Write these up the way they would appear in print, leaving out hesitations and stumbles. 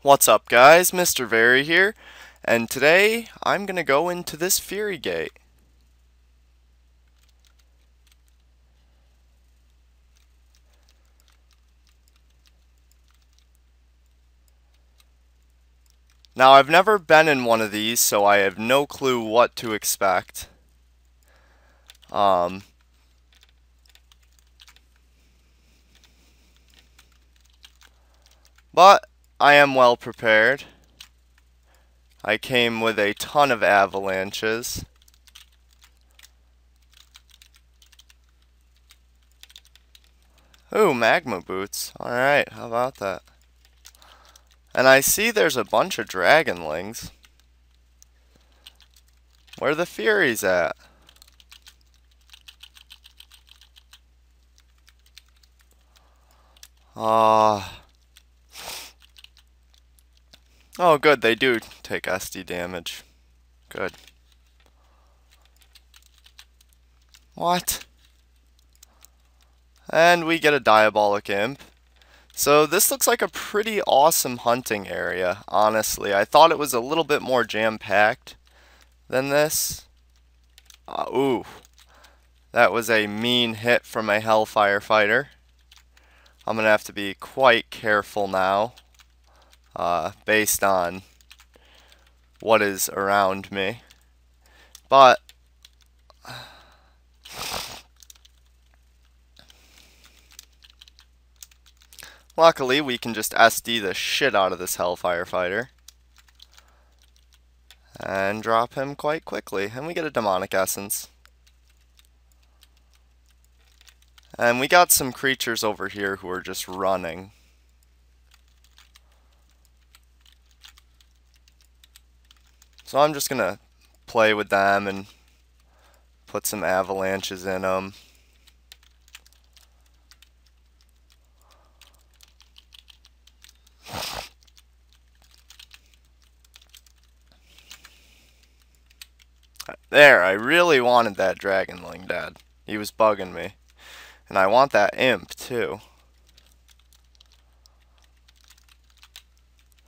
What's up, guys? MrVerry here, and today I'm gonna go into this Fury Gate. Now, I've never been in one of these, so I have no clue what to expect. But I am well prepared. I came with a ton of avalanches. Ooh, magma boots. Alright, how about that? And I see there's a bunch of Dragonlings. Where are the Furies at? Ah. Oh, good, they do take SD damage. Good. What? And we get a Diabolic Imp. So this looks like a pretty awesome hunting area, honestly. I thought it was a little bit more jam-packed than this. Ooh. That was a mean hit from a Hellfire Fighter. I'm going to have to be quite careful now, based on what is around me. But luckily, we can just SD the shit out of this Hellfire Fighter and drop him quite quickly. And we get a Demonic Essence. And we got some creatures over here who are just running. So I'm just going to play with them and put some avalanches in them. There, I really wanted that Dragonling dead. He was bugging me. And I want that imp too.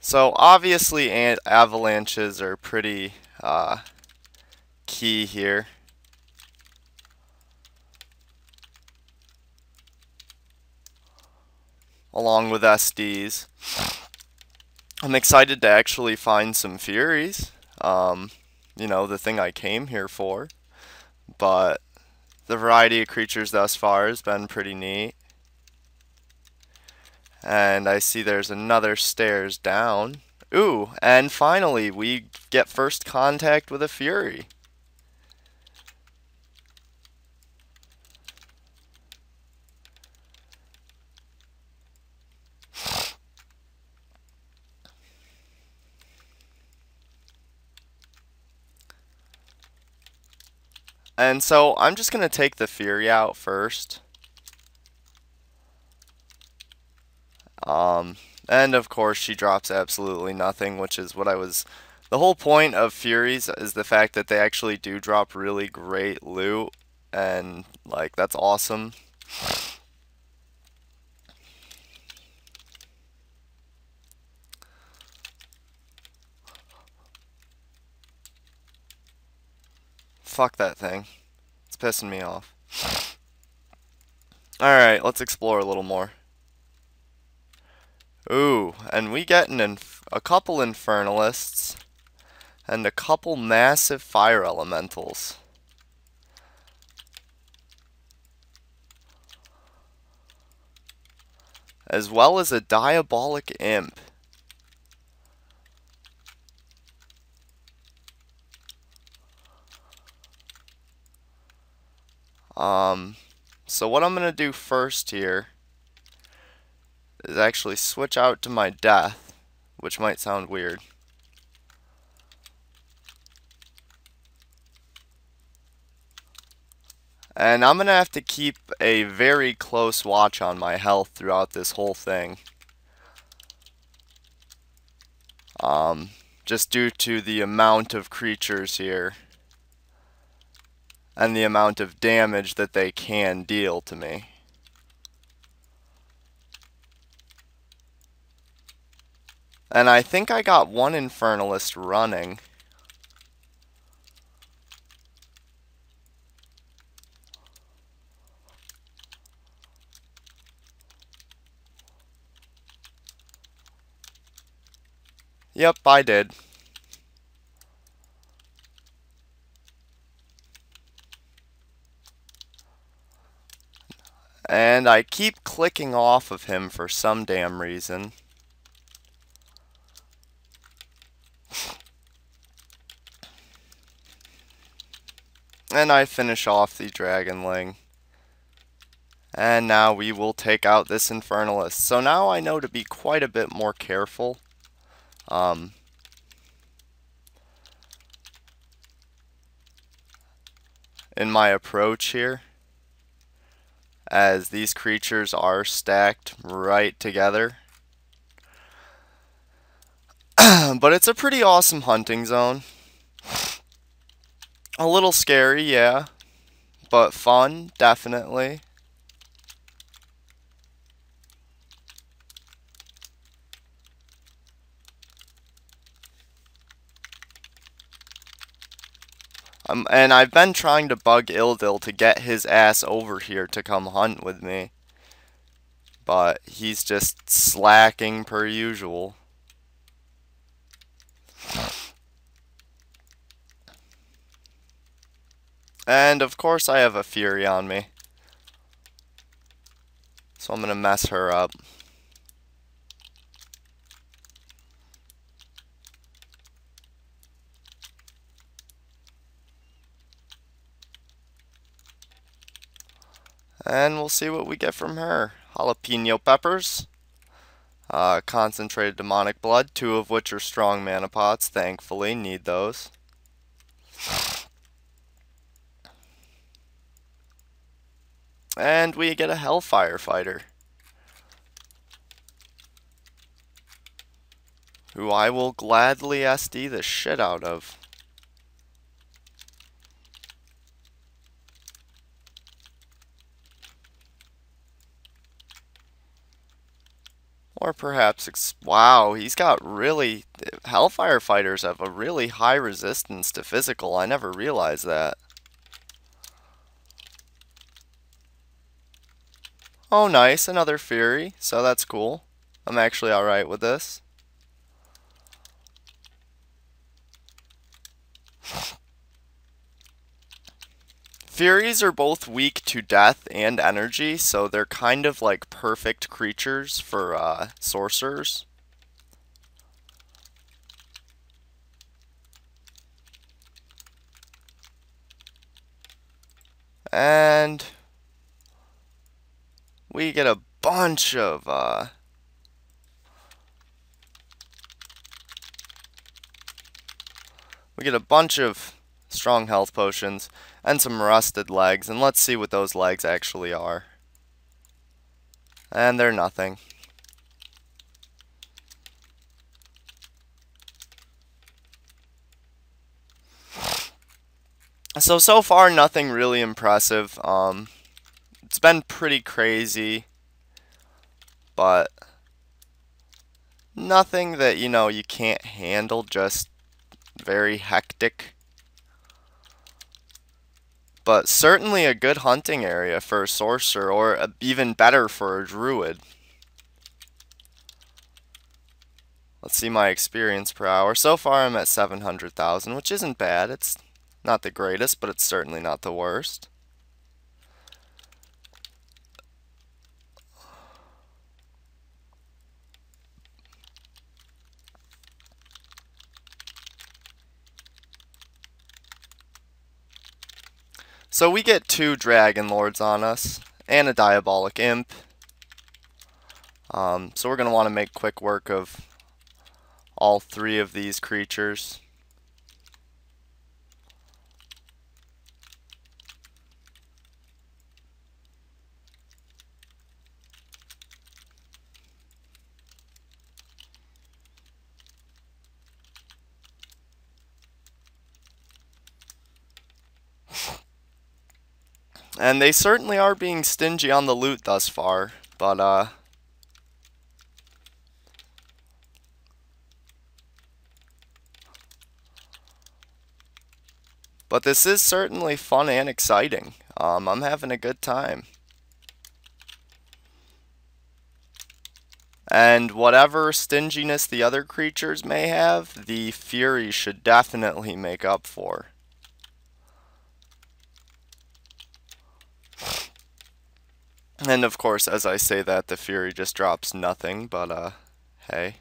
So obviously avalanches are pretty key here. Along with SDs. I'm excited to actually find some Furies. You know, the thing I came here for. But the variety of creatures thus far has been pretty neat. And I see there's another stairs down. Ooh, and finally we get first contact with a Fury. And so I'm just going to take the Fury out first. And of course she drops absolutely nothing, which is what I was... The whole point of Furies is the fact that they actually do drop really great loot. And, like, that's awesome. Fuck that thing. It's pissing me off. Alright, let's explore a little more. Ooh, and we get a couple Infernalists and a couple massive fire elementals. As well as a Diabolic Imp. So what I'm going to do first here is actually switch out to my death, which might sound weird. And I'm going to have to keep a very close watch on my health throughout this whole thing. Just due to the amount of creatures here. And the amount of damage that they can deal to me. And I think I got one Infernalist running. Yep, I did. And I keep clicking off of him for some damn reason. And I finish off the Dragonling. And now we will take out this Infernalist. So now I know to be quite a bit more careful. In my approach here, as these creatures are stacked right together. But it's a pretty awesome hunting zone. A little scary, yeah, but fun, definitely. And I've been trying to bug Ildil to get his ass over here to come hunt with me. But he's just slacking per usual. And of course I have a Fury on me. So I'm gonna mess her up. And we'll see what we get from her. Jalapeno peppers. Concentrated demonic blood, 2 of which are strong mana pots, thankfully. Need those. And we get a Hellfire Fighter, who I will gladly SD the shit out of. Or perhaps, wow, he's got really, Hellfire Fighters have a really high resistance to physical. I never realized that. Oh, nice, another Fury, so that's cool. I'm actually alright with this. Furies are both weak to death and energy, so they're kind of like perfect creatures for sorcerers. And we get a bunch of strong health potions and some rusted legs, and let's see what those legs actually are. And they're nothing. So far nothing really impressive. It's been pretty crazy, but nothing that, you know, you can't handle, just very hectic. But certainly a good hunting area for a sorcerer, or even better for a druid. Let's see my experience per hour. So far I'm at 700,000, which isn't bad. It's not the greatest, but it's certainly not the worst. So we get 2 Dragon Lords on us, and a Diabolic Imp. So we're going to want to make quick work of all 3 of these creatures. And they certainly are being stingy on the loot thus far, but But this is certainly fun and exciting. I'm having a good time. And whatever stinginess the other creatures may have, the Furies should definitely make up for. And of course, as I say that, the Fury just drops nothing, but hey.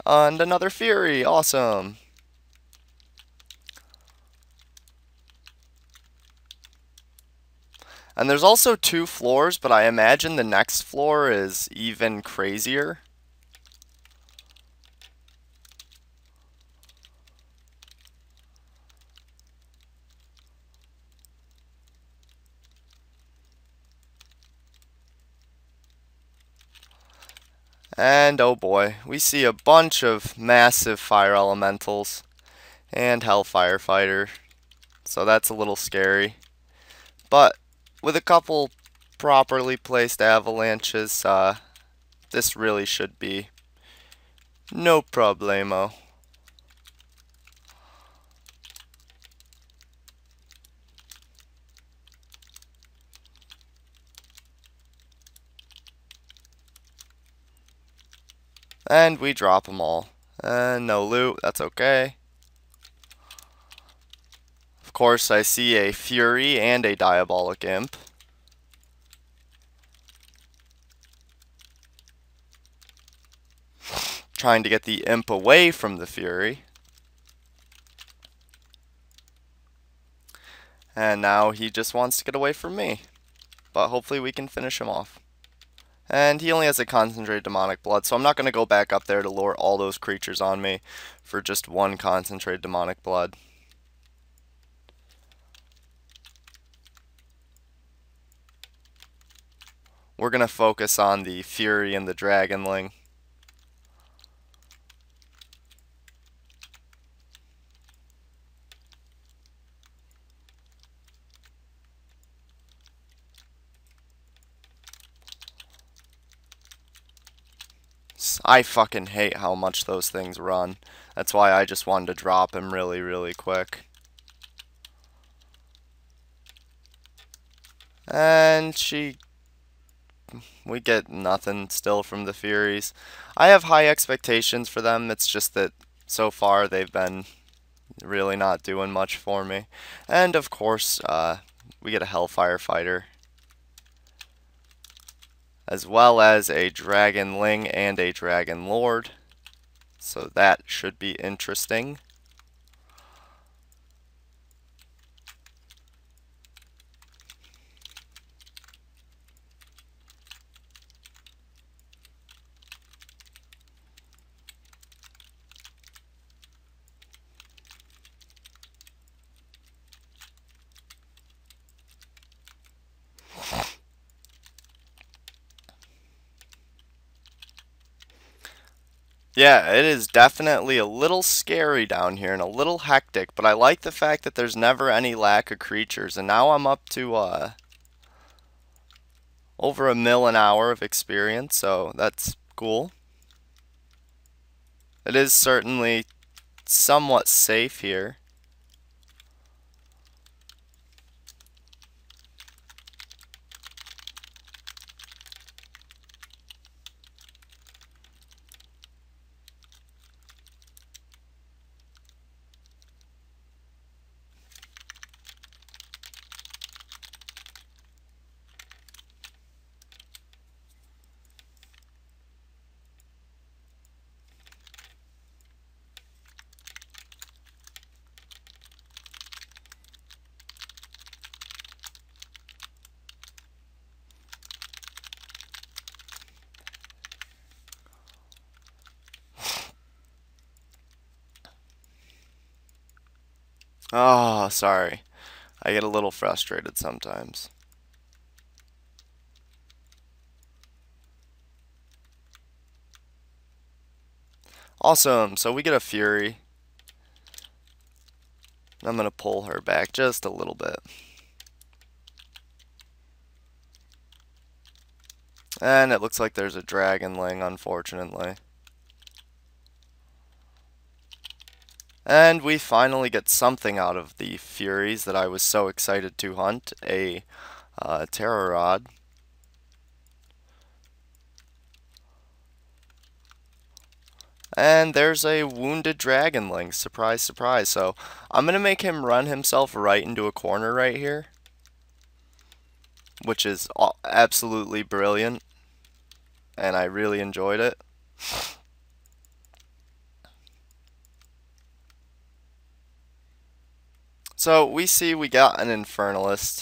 And another Fury, awesome! And there's also 2 floors, but I imagine the next floor is even crazier. And oh boy, we see a bunch of massive fire elementals and Hellfire Fighter, so that's a little scary. But with a couple properly placed avalanches, this really should be no problemo. And we drop them all. And no loot, that's okay. Of course, I see a Fury and a Diabolic Imp. Trying to get the Imp away from the Fury. And now he just wants to get away from me. But hopefully we can finish him off. And he only has a concentrated demonic blood, so I'm not going to go back up there to lure all those creatures on me for just one concentrated demonic blood. We're going to focus on the Fury and the Dragonling. I fucking hate how much those things run. That's why I just wanted to drop him really, really quick. And we get nothing still from the Furies. I have high expectations for them. It's just that so far they've been really not doing much for me. And of course, we get a Hellfire Fighter, as well as a Dragonling and a Dragon Lord. So that should be interesting. Yeah, it is definitely a little scary down here and a little hectic, but I like the fact that there's never any lack of creatures, and now I'm up to over 1 mil an hour of experience, so that's cool. It is certainly somewhat safe here. Oh, sorry. I get a little frustrated sometimes. Awesome, so we get a Fury. I'm going to pull her back just a little bit. And it looks like there's a Dragonling, unfortunately. And we finally get something out of the Furies that I was so excited to hunt, a Terror Rod. And there's a wounded Dragonling, surprise, surprise. So I'm going to make him run himself right into a corner right here, which is absolutely brilliant, and I really enjoyed it. So we see we got an Infernalist.